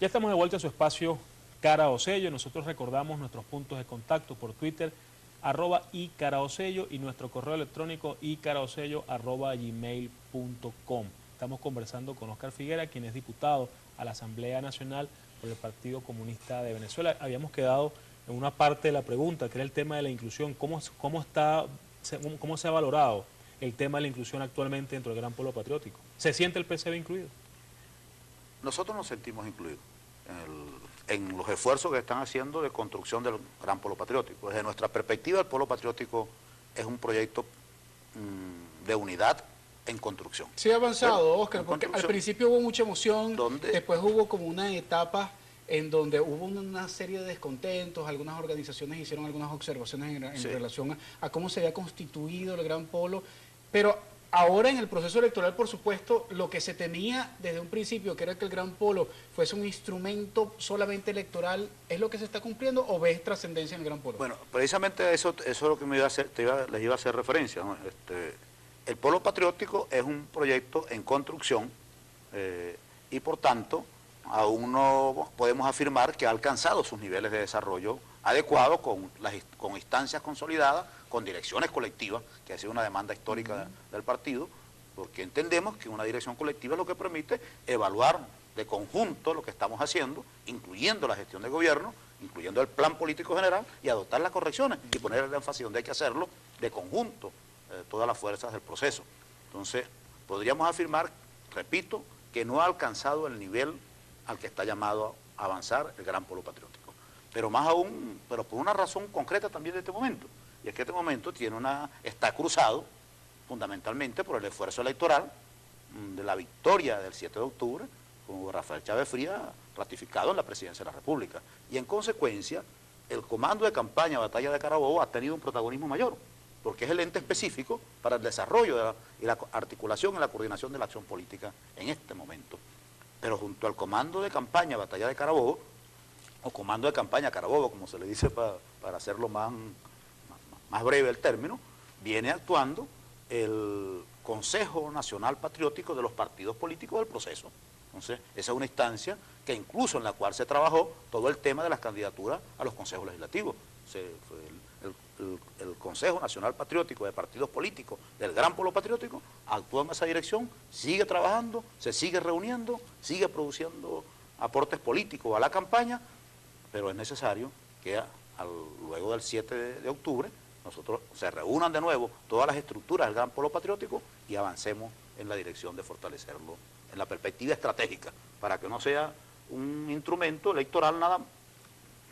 Ya estamos de vuelta en su espacio Cara o Sello. Nosotros recordamos nuestros puntos de contacto por Twitter, @icaraosello, y nuestro correo electrónico icaraosello@gmail.com. Estamos conversando con Óscar Figuera, quien es diputado a la Asamblea Nacional por el Partido Comunista de Venezuela. Habíamos quedado en una parte de la pregunta, que era el tema de la inclusión. ¿Cómo se ha valorado el tema de la inclusión actualmente dentro del Gran Polo Patriótico? ¿Se siente el PCV incluido? Nosotros nos sentimos incluidos en los esfuerzos que están haciendo de construcción del Gran Polo Patriótico. Desde nuestra perspectiva, el Polo Patriótico es un proyecto de unidad en construcción. Sí ha avanzado, Óscar, porque al principio hubo mucha emoción, después hubo como una etapa en donde hubo una serie de descontentos, algunas organizaciones hicieron algunas observaciones en relación a cómo se había constituido el Gran Polo, pero ahora en el proceso electoral, por supuesto, lo que se temía desde un principio, que era que el Gran Polo fuese un instrumento solamente electoral, ¿es lo que se está cumpliendo o ves trascendencia en el Gran Polo? Bueno, precisamente eso es lo que les iba a hacer referencia, ¿no? El Polo Patriótico es un proyecto en construcción y por tanto aún no podemos afirmar que ha alcanzado sus niveles de desarrollo adecuados con instancias consolidadas, con direcciones colectivas, que ha sido una demanda histórica del partido, porque entendemos que una dirección colectiva es lo que permite evaluar de conjunto lo que estamos haciendo, incluyendo la gestión de gobierno, incluyendo el plan político general, y adoptar las correcciones y poner el énfasis donde hay que hacerlo de conjunto, todas las fuerzas del proceso. Entonces, podríamos afirmar, repito, que no ha alcanzado el nivel al que está llamado a avanzar el Gran Polo Patriótico. Pero más aún, pero por una razón concreta también de este momento, y es que este momento está cruzado fundamentalmente por el esfuerzo electoral de la victoria del 7 de octubre, con Rafael Chávez Frías ratificado en la presidencia de la República. Y en consecuencia, el comando de campaña Batalla de Carabobo ha tenido un protagonismo mayor, porque es el ente específico para el desarrollo y la articulación y la coordinación de la acción política en este momento. Pero junto al comando de campaña Batalla de Carabobo, o comando de campaña Carabobo, como se le dice para hacerlo más breve el término, viene actuando el Consejo Nacional Patriótico de los partidos políticos del proceso. Entonces, esa es una instancia que incluso en la cual se trabajó todo el tema de las candidaturas a los consejos legislativos. El Consejo Nacional Patriótico de Partidos Políticos del Gran Polo Patriótico actúa en esa dirección, sigue trabajando, se sigue reuniendo, sigue produciendo aportes políticos a la campaña, pero es necesario que luego del 7 de octubre nosotros se reúnan de nuevo todas las estructuras del Gran Polo Patriótico y avancemos en la dirección de fortalecerlo en la perspectiva estratégica, para que no sea un instrumento electoral nada,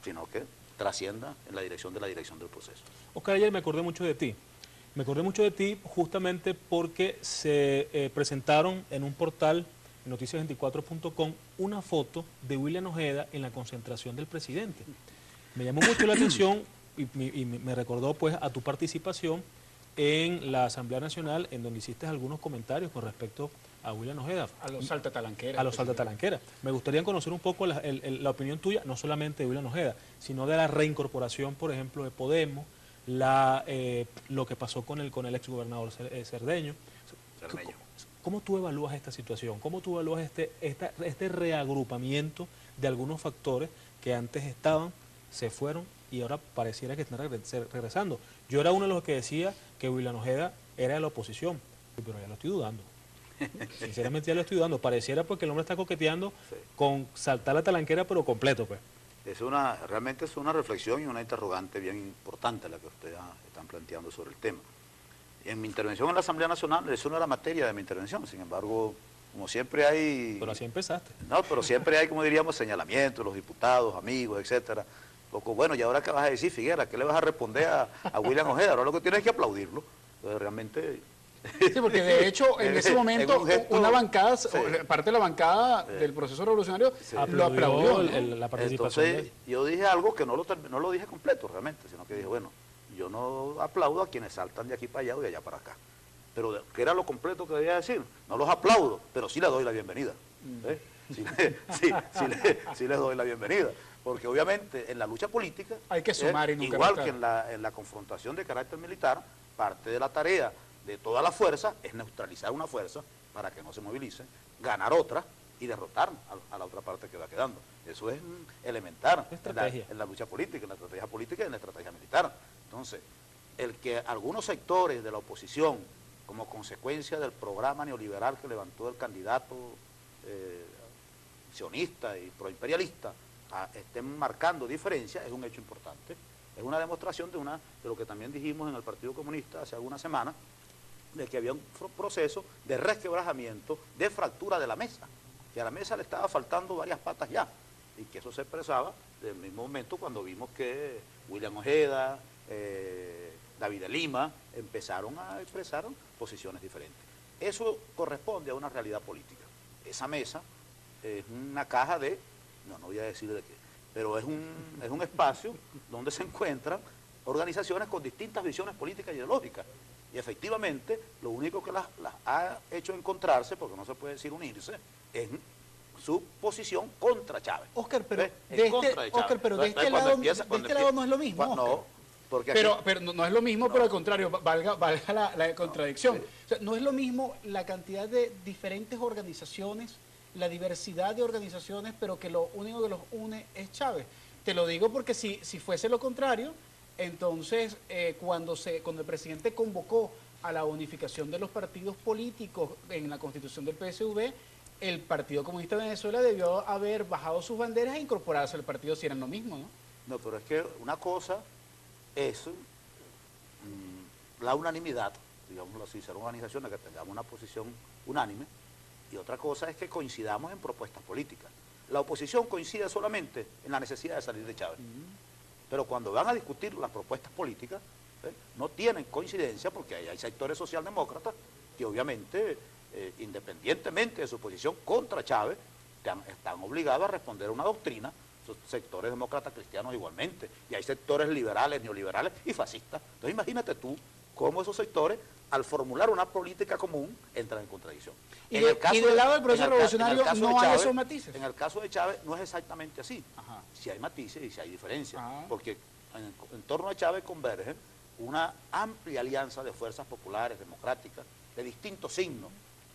sino que trascienda en la dirección del proceso. Óscar, ayer me acordé mucho de ti. Me acordé mucho de ti justamente porque se presentaron en un portal, noticias24.com, una foto de William Ojeda en la concentración del presidente. Me llamó mucho la atención y me recordó pues a tu participación en la Asamblea Nacional, en donde hiciste algunos comentarios con respecto a William Ojeda. A los saltatalanqueras. A los saltatalanqueras. Me gustaría conocer un poco la opinión tuya, no solamente de William Ojeda, sino de la reincorporación, por ejemplo, de Podemos, lo que pasó con el exgobernador Cerdeño. ¿Cómo tú evalúas esta situación? ¿Cómo tú evalúas este reagrupamiento de algunos factores que antes estaban, se fueron y ahora pareciera que están regresando? Yo era uno de los que decía que William Ojeda era de la oposición, pero ya lo estoy dudando. Sinceramente ya lo estoy dudando. Pareciera porque el hombre está coqueteando con saltar la talanquera, pero completo, pues. Realmente es una reflexión y una interrogante bien importante la que ustedes están planteando sobre el tema. En mi intervención en la Asamblea Nacional, eso no era materia de mi intervención, sin embargo, como siempre hay... Pero así empezaste. No, pero siempre hay, como diríamos, señalamientos, los diputados, amigos, etcétera. Bueno, ¿y ahora qué vas a decir, Figuera? ¿Qué le vas a responder a William Ojeda? Ahora lo que tienes es que aplaudirlo. Entonces, realmente... Sí, porque de hecho en ese momento una bancada, parte de la bancada del proceso revolucionario lo aplaudió. La participación. Entonces yo dije algo que no lo dije completo realmente, sino que dije, bueno, yo no aplaudo a quienes saltan de aquí para allá o de allá para acá. Pero ¿qué era lo completo que debía decir? No los aplaudo, pero sí les doy la bienvenida. Sí les doy la bienvenida. Porque obviamente en la lucha política, hay que sumar y nunca igual que en la confrontación de carácter militar, parte de la tarea de toda la fuerza es neutralizar una fuerza para que no se movilice, ganar otra y derrotar a la otra parte que va quedando. Eso es elemental en la lucha política, en la estrategia política y en la estrategia militar. Entonces, el que algunos sectores de la oposición, como consecuencia del programa neoliberal que levantó el candidato sionista y proimperialista, estén marcando diferencias, es un hecho importante. Es una demostración de lo que también dijimos en el Partido Comunista hace algunas semanas, de que había un proceso de resquebrajamiento, de fractura de la mesa, que a la mesa le estaba faltando varias patas ya, y que eso se expresaba desde el mismo momento cuando vimos que William Ojeda, David de Lima, empezaron a expresar posiciones diferentes. Eso corresponde a una realidad política. Esa mesa es una caja de, no voy a decir de qué, pero es un espacio donde se encuentran organizaciones con distintas visiones políticas y ideológicas. Y efectivamente, lo único que las ha hecho encontrarse, porque no se puede decir unirse, es su posición contra Chávez. Óscar, pero de este lado no es lo mismo. No, porque pero no es lo mismo, pero al contrario, valga la contradicción. O sea, no es lo mismo la cantidad de diferentes organizaciones, la diversidad de organizaciones, pero que lo único que los une es Chávez. Te lo digo porque si fuese lo contrario, entonces cuando el presidente convocó a la unificación de los partidos políticos en la constitución del PSV, el Partido Comunista de Venezuela debió haber bajado sus banderas e incorporarse al partido si eran lo mismo, ¿no? No, pero es que una cosa es la unanimidad, digámoslo así, ser organizaciones que tengamos una posición unánime, y otra cosa es que coincidamos en propuestas políticas. La oposición coincide solamente en la necesidad de salir de Chávez. Pero cuando van a discutir las propuestas políticas, no tienen coincidencia porque hay sectores socialdemócratas que obviamente, independientemente de su posición contra Chávez, están obligados a responder a una doctrina, sectores demócratas cristianos igualmente, y hay sectores liberales, neoliberales y fascistas. Entonces imagínate tú cómo esos sectores, al formular una política común, entran en contradicción. Y del lado del proceso revolucionario no hay esos matices. En el caso de Chávez no es exactamente así. Sí hay matices y sí hay diferencias, porque en torno a Chávez convergen una amplia alianza de fuerzas populares, democráticas, de distintos signos.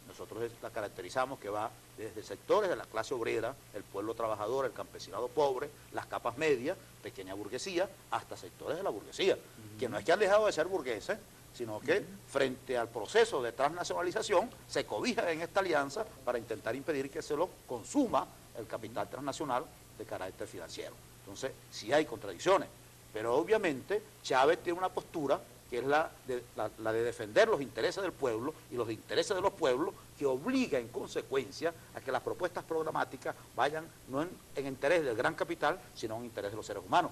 Nosotros la caracterizamos que va desde sectores de la clase obrera, el pueblo trabajador, el campesinado pobre, las capas medias, pequeña burguesía, hasta sectores de la burguesía, que no es que han dejado de ser burgueses, sino que frente al proceso de transnacionalización se cobijan en esta alianza para intentar impedir que se lo consuma el capital transnacional de carácter financiero. Entonces, sí hay contradicciones, pero obviamente Chávez tiene una postura que es la de defender los intereses del pueblo y los intereses de los pueblos, que obliga en consecuencia a que las propuestas programáticas vayan no en interés del gran capital, sino en interés de los seres humanos.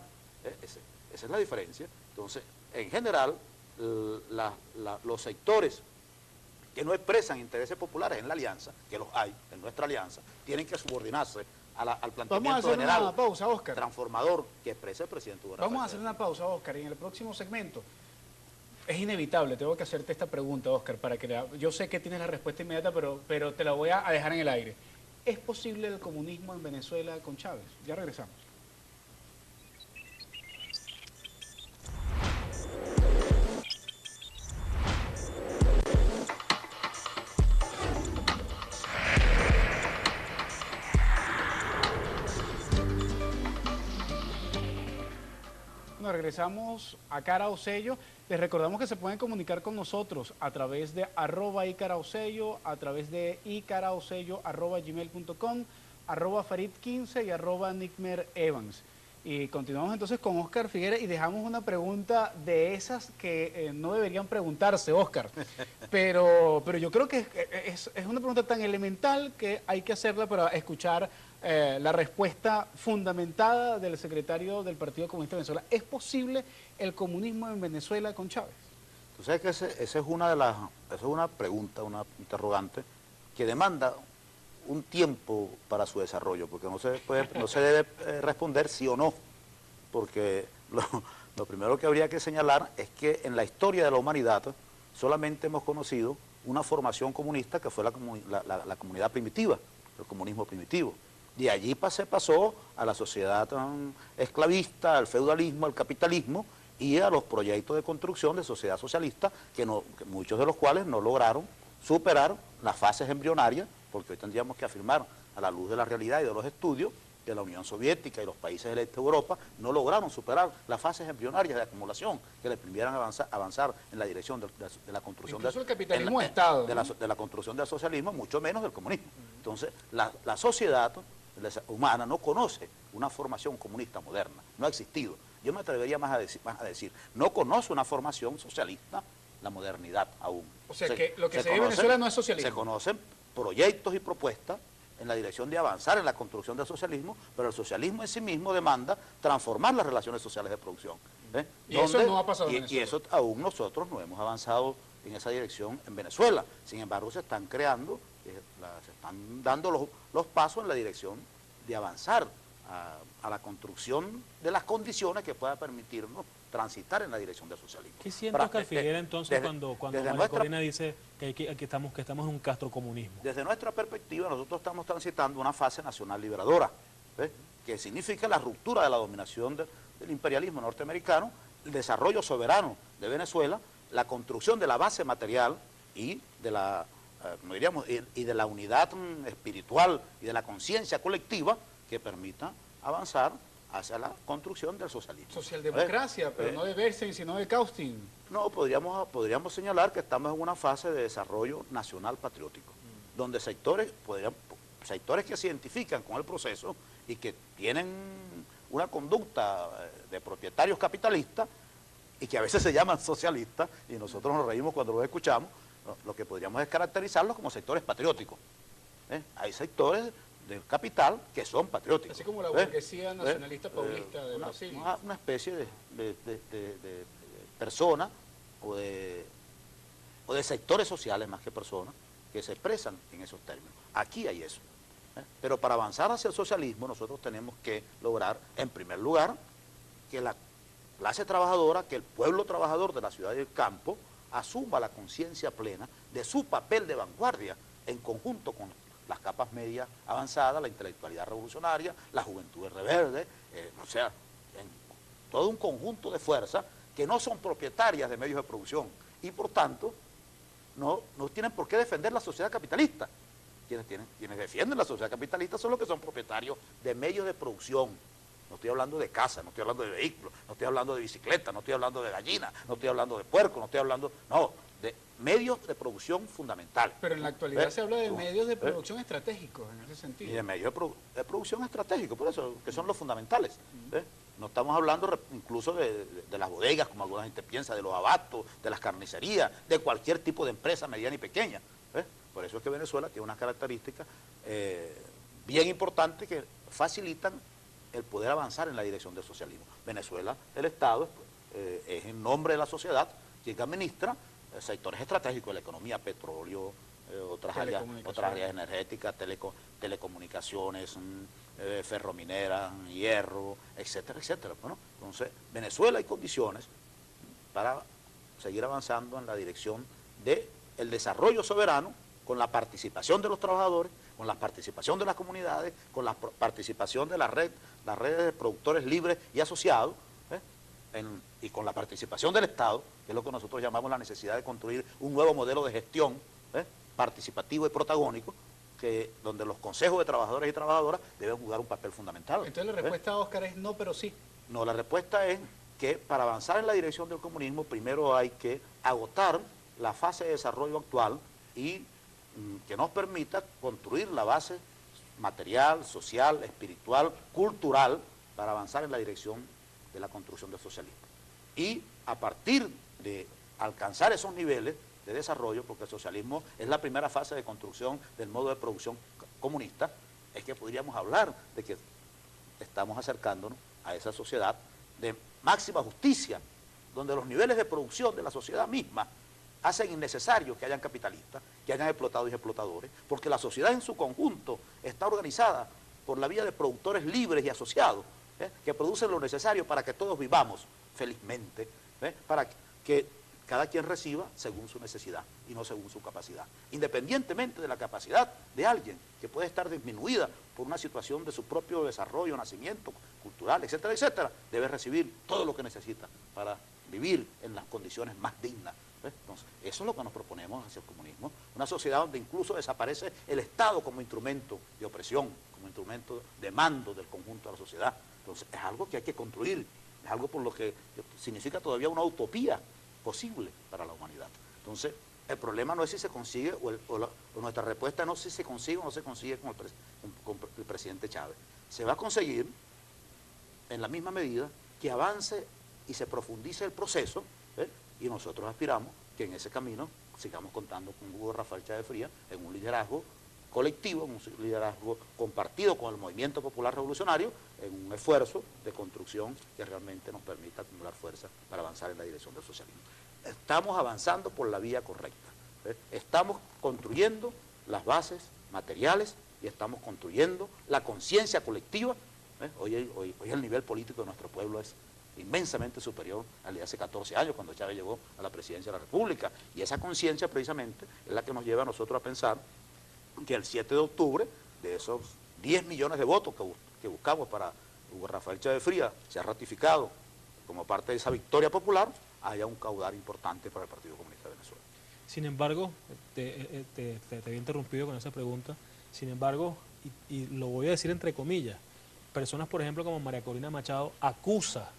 Esa es la diferencia. Entonces, en general, los sectores que no expresan intereses populares en la alianza, que los hay en nuestra alianza, tienen que subordinarse al planteamiento general, una pausa, Óscar, transformador que expresa el presidente Hugo. Vamos a hacer una pausa, Óscar, y en el próximo segmento es inevitable, tengo que hacerte esta pregunta, Óscar, para que yo sé que tienes la respuesta inmediata, pero te la voy a dejar en el aire. ¿Es posible el comunismo en Venezuela con Chávez? Ya regresamos. Regresamos a Cara o Sello. Les recordamos que se pueden comunicar con nosotros a través de @icaraosello, a través de icaraosello@gmail.com, @farid15 y @nickmerevans. Y continuamos entonces con Óscar Figueres y dejamos una pregunta de esas que no deberían preguntarse, Óscar. Pero yo creo que es una pregunta tan elemental que hay que hacerla para escuchar la respuesta fundamentada del secretario del Partido Comunista de Venezuela. ¿Es posible el comunismo en Venezuela con Chávez? Tú sabes que esa es una pregunta, una interrogante que demanda un tiempo para su desarrollo, porque no se debe responder sí o no, porque lo primero que habría que señalar es que en la historia de la humanidad solamente hemos conocido una formación comunista que fue la comunidad primitiva, el comunismo primitivo. De allí se pasó a la sociedad esclavista, al feudalismo, al capitalismo y a los proyectos de construcción de sociedad socialista, que muchos de los cuales no lograron superar las fases embrionarias, porque hoy tendríamos que afirmar a la luz de la realidad y de los estudios, que la Unión Soviética y los países del este de Europa no lograron superar las fases embrionarias de acumulación que le permitieran avanzar en la dirección de la construcción del capitalismo de Estado, de la construcción del socialismo, mucho menos del comunismo. Entonces, la sociedad humana no conoce una formación comunista moderna, no ha existido. Yo me atrevería más a decir, no conoce una formación socialista la modernidad aún. O sea, que lo que se vive en Venezuela no es socialismo. Se conocen proyectos y propuestas en la dirección de avanzar en la construcción del socialismo, pero el socialismo en sí mismo demanda transformar las relaciones sociales de producción. Y eso no ha pasado en Y Venezuela. eso aún nosotros no hemos avanzado en esa dirección en Venezuela. Sin embargo, se están creando, se están dando los pasos en la dirección de avanzar a la construcción de las condiciones que pueda permitirnos transitar en la dirección del socialismo. ¿Qué siente Oscar Figuera entonces cuando María Corina dice que estamos en un castrocomunismo? Desde nuestra perspectiva, nosotros estamos transitando una fase nacional liberadora, que significa la ruptura de la dominación del imperialismo norteamericano, el desarrollo soberano de Venezuela, la construcción de la base material y de la, como diríamos, y de la unidad espiritual y de la conciencia colectiva que permita avanzar hacia la construcción del socialismo. Socialdemocracia, pero no de Bernstein, sino de Kaustin. No, podríamos señalar que estamos en una fase de desarrollo nacional patriótico, donde sectores que se identifican con el proceso y que tienen una conducta de propietarios capitalistas y que a veces se llaman socialistas, y nosotros nos reímos cuando los escuchamos, lo que podríamos es caracterizarlos como sectores patrióticos. Hay sectores del capital que son patrióticos. Así como la burguesía nacionalista paulista de Brasil. Una especie de persona o de sectores sociales más que personas que se expresan en esos términos. Aquí hay eso. Pero para avanzar hacia el socialismo nosotros tenemos que lograr, en primer lugar, que la clase trabajadora, que el pueblo trabajador de la ciudad y del campo asuma la conciencia plena de su papel de vanguardia en conjunto con las capas medias avanzadas, la intelectualidad revolucionaria, la juventud rebelde, o sea, en todo un conjunto de fuerzas que no son propietarias de medios de producción y por tanto no tienen por qué defender la sociedad capitalista. Quienes defienden la sociedad capitalista son los que son propietarios de medios de producción. No estoy hablando de casa, no estoy hablando de vehículos, no estoy hablando de bicicleta, no estoy hablando de gallina, no estoy hablando de puerco, no estoy hablando, no, de medios de producción fundamentales. Pero en la actualidad se habla de medios de producción estratégicos en ese sentido. Y de medios de producción estratégicos, por eso, que son los fundamentales. No estamos hablando incluso de las bodegas, como alguna gente piensa, de los abastos, de las carnicerías, de cualquier tipo de empresa mediana y pequeña. Por eso es que Venezuela tiene unas características bien importantes que facilitan el poder avanzar en la dirección del socialismo. Venezuela, el Estado, es en nombre de la sociedad quien administra sectores estratégicos de la economía, petróleo, otras áreas energéticas, telecomunicaciones, ferromineras, hierro, etcétera, etcétera. Bueno, entonces, Venezuela hay condiciones para seguir avanzando en la dirección del desarrollo soberano con la participación de los trabajadores, con la participación de las comunidades, con la participación de las redes de productores libres y asociados, y con la participación del Estado, que es lo que nosotros llamamos la necesidad de construir un nuevo modelo de gestión participativo y protagónico, donde los consejos de trabajadores y trabajadoras deben jugar un papel fundamental. Entonces la respuesta, Oscar, es no, pero sí. No, la respuesta es que para avanzar en la dirección del comunismo, primero hay que agotar la fase de desarrollo actual y que nos permita construir la base material, social, espiritual, cultural, para avanzar en la dirección de la construcción del socialismo. Y a partir de alcanzar esos niveles de desarrollo, porque el socialismo es la primera fase de construcción del modo de producción comunista, es que podríamos hablar de que estamos acercándonos a esa sociedad de máxima justicia, donde los niveles de producción de la sociedad misma hacen innecesario que hayan capitalistas, que hayan explotados y explotadores, porque la sociedad en su conjunto está organizada por la vía de productores libres y asociados, que producen lo necesario para que todos vivamos felizmente, para que cada quien reciba según su necesidad y no según su capacidad. Independientemente de la capacidad de alguien que puede estar disminuida por una situación de su propio desarrollo, nacimiento, cultural, etcétera, etcétera, debe recibir todo lo que necesita para vivir en las condiciones más dignas ¿Ves? Entonces, eso es lo que nos proponemos hacia el comunismo, una sociedad donde incluso desaparece el Estado como instrumento de opresión, como instrumento de mando del conjunto de la sociedad. Entonces, es algo que hay que construir, es algo por lo que significa todavía una utopía posible para la humanidad. Entonces, el problema no es si se consigue, o nuestra respuesta no es si se consigue o no se consigue con el presidente Chávez. Se va a conseguir en la misma medida que avance y se profundice el proceso, y nosotros aspiramos que en ese camino sigamos contando con Hugo Rafael Chávez Frías en un liderazgo colectivo, en un liderazgo compartido con el movimiento popular revolucionario, en un esfuerzo de construcción que realmente nos permita acumular fuerza para avanzar en la dirección del socialismo. Estamos avanzando por la vía correcta, estamos construyendo las bases materiales y estamos construyendo la conciencia colectiva. Hoy el nivel político de nuestro pueblo es inmensamente superior al de hace 14 años, cuando Chávez llegó a la presidencia de la República, y esa conciencia precisamente es la que nos lleva a nosotros a pensar que el 7 de octubre, de esos 10 millones de votos que buscamos para Hugo Rafael Chávez Frías, se ha ratificado como parte de esa victoria popular, haya un caudal importante para el Partido Comunista de Venezuela. Sin embargo, te había interrumpido con esa pregunta, sin embargo, y lo voy a decir entre comillas, personas, por ejemplo, como María Corina Machado, acusa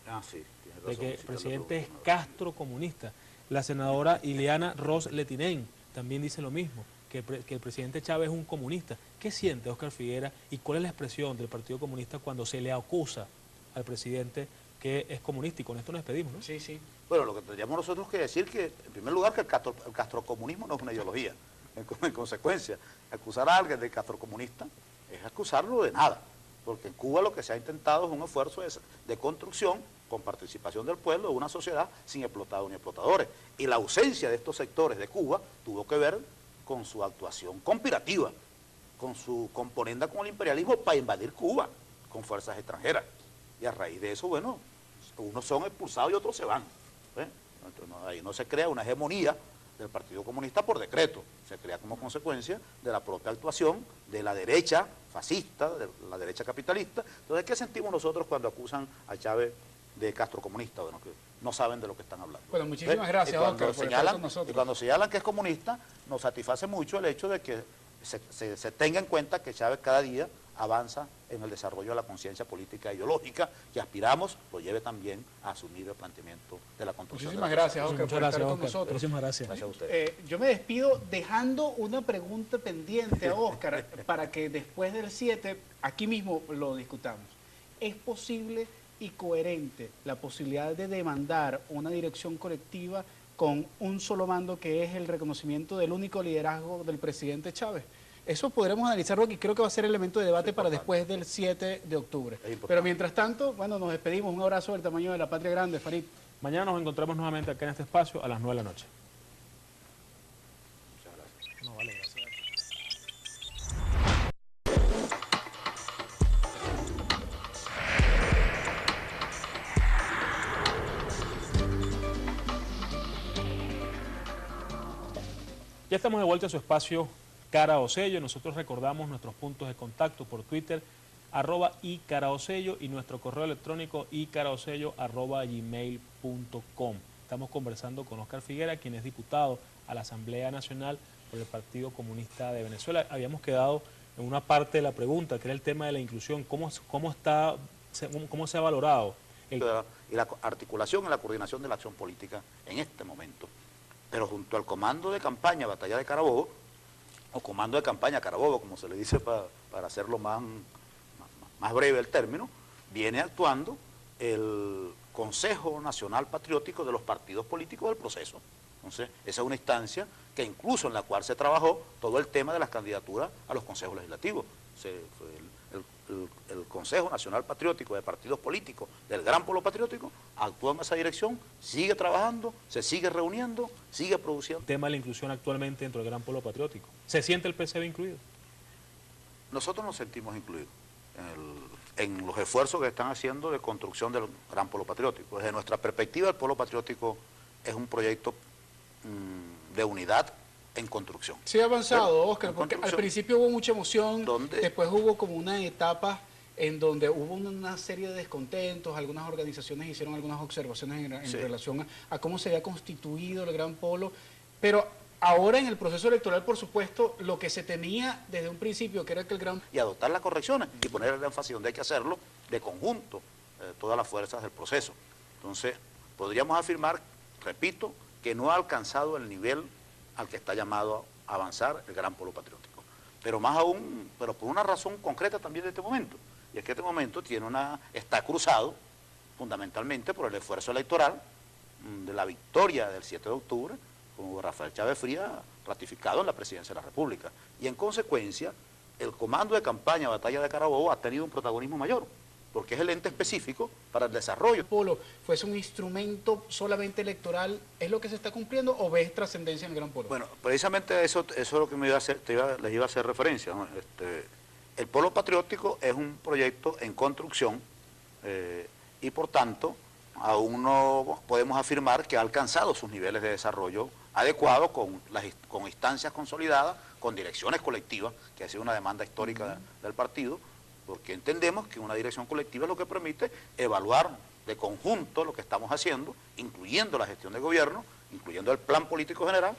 de que el presidente es Castro comunista. La senadora Ileana Ros Letinén también dice lo mismo, que el presidente Chávez es un comunista. ¿Qué siente Óscar Figuera y cuál es la expresión del Partido Comunista cuando se le acusa al presidente que es comunista? Y con esto nos despedimos, ¿no? Sí, sí. Bueno, lo que tendríamos nosotros que decir que, en primer lugar, que el castrocomunismo no es una ideología. En consecuencia, acusar a alguien de castrocomunista es acusarlo de nada. Porque en Cuba lo que se ha intentado es un esfuerzo de construcción con participación del pueblo de una sociedad sin explotados ni explotadores. Y la ausencia de estos sectores de Cuba tuvo que ver con su actuación conspirativa, con su componenda con el imperialismo para invadir Cuba con fuerzas extranjeras. Y a raíz de eso, bueno, unos son expulsados y otros se van. Entonces, ahí no se crea una hegemonía del Partido Comunista por decreto, se crea como consecuencia de la propia actuación de la derecha fascista, de la derecha capitalista. Entonces, ¿qué sentimos nosotros cuando acusan a Chávez de castrocomunista? Bueno, que no saben de lo que están hablando. Bueno, muchísimas gracias, Óscar, por estar con nosotros. Y cuando señalan que es comunista, nos satisface mucho el hecho de que se tenga en cuenta que Chávez cada día avanza en el desarrollo de la conciencia política e ideológica que aspiramos, lo lleve también a asumir el planteamiento de la construcción. Muchísimas gracias, Óscar, por estar con Óscar. nosotros. Muchísimas gracias. Gracias a usted. Yo me despido dejando una pregunta pendiente a Óscar para que después del 7, aquí mismo lo discutamos. ¿Es posible y coherente la posibilidad de demandar una dirección colectiva con un solo mando, que es el reconocimiento del único liderazgo del presidente Chávez? Eso podremos analizarlo y creo que va a ser elemento de debate para después del 7 de octubre. Pero mientras tanto, bueno, nos despedimos. Un abrazo del tamaño de la patria grande, Farid. Mañana nos encontramos nuevamente acá en este espacio a las 9 de la noche. Muchas gracias. No, vale, gracias. Ya estamos de vuelta a su espacio Cara o Sello. Nosotros recordamos nuestros puntos de contacto por Twitter, @icaraosello, y nuestro correo electrónico icaraosello@gmail.com. Estamos conversando con Óscar Figuera, quien es diputado a la Asamblea Nacional por el Partido Comunista de Venezuela. Habíamos quedado en una parte de la pregunta, que era el tema de la inclusión. ¿Cómo se ha valorado? Y la articulación y la coordinación de la acción política en este momento. Pero junto al comando de campaña Batalla de Carabobo, o comando de campaña Carabobo, como se le dice para hacerlo más breve el término, viene actuando el Consejo Nacional Patriótico de los partidos políticos del proceso. Entonces, esa es una instancia que incluso en la cual se trabajó todo el tema de las candidaturas a los consejos legislativos. El Consejo Nacional Patriótico de Partidos Políticos del Gran Polo Patriótico actúa en esa dirección, sigue trabajando, se sigue reuniendo, sigue produciendo. El tema de la inclusión actualmente dentro del Gran Polo Patriótico. ¿Se siente el PCB incluido? Nosotros nos sentimos incluidos en los esfuerzos que están haciendo de construcción del Gran Polo Patriótico. Desde nuestra perspectiva, el Polo Patriótico es un proyecto de unidad en construcción. Sí ha avanzado, Óscar, porque al principio hubo mucha emoción, ¿Dónde? Después hubo como una etapa en donde hubo una serie de descontentos, algunas organizaciones hicieron algunas observaciones en relación a cómo se había constituido el Gran Polo, pero ahora en el proceso electoral, por supuesto, lo que se temía desde un principio, que era que el Gran... Y adoptar las correcciones y poner el énfasis donde hay que hacerlo de conjunto, todas las fuerzas del proceso. Entonces, podríamos afirmar, repito, que no ha alcanzado el nivel al que está llamado a avanzar el Gran Polo Patriótico. Pero más aún, pero por una razón concreta también de este momento, y es que este momento está cruzado fundamentalmente por el esfuerzo electoral de la victoria del 7 de octubre, con Rafael Chávez Frías ratificado en la presidencia de la República. Y en consecuencia, el comando de campaña Batalla de Carabobo ha tenido un protagonismo mayor, porque es el ente específico para el desarrollo. ¿Polo fuese un instrumento solamente electoral? ¿Es lo que se está cumpliendo o ves trascendencia en el Gran Polo? Bueno, precisamente eso es lo que les iba a hacer referencia, ¿no? El Polo Patriótico es un proyecto en construcción y por tanto aún no podemos afirmar que ha alcanzado sus niveles de desarrollo adecuados con instancias consolidadas, con direcciones colectivas, que ha sido una demanda histórica del partido, porque entendemos que una dirección colectiva es lo que permite evaluar de conjunto lo que estamos haciendo, incluyendo la gestión de gobierno, incluyendo el plan político general.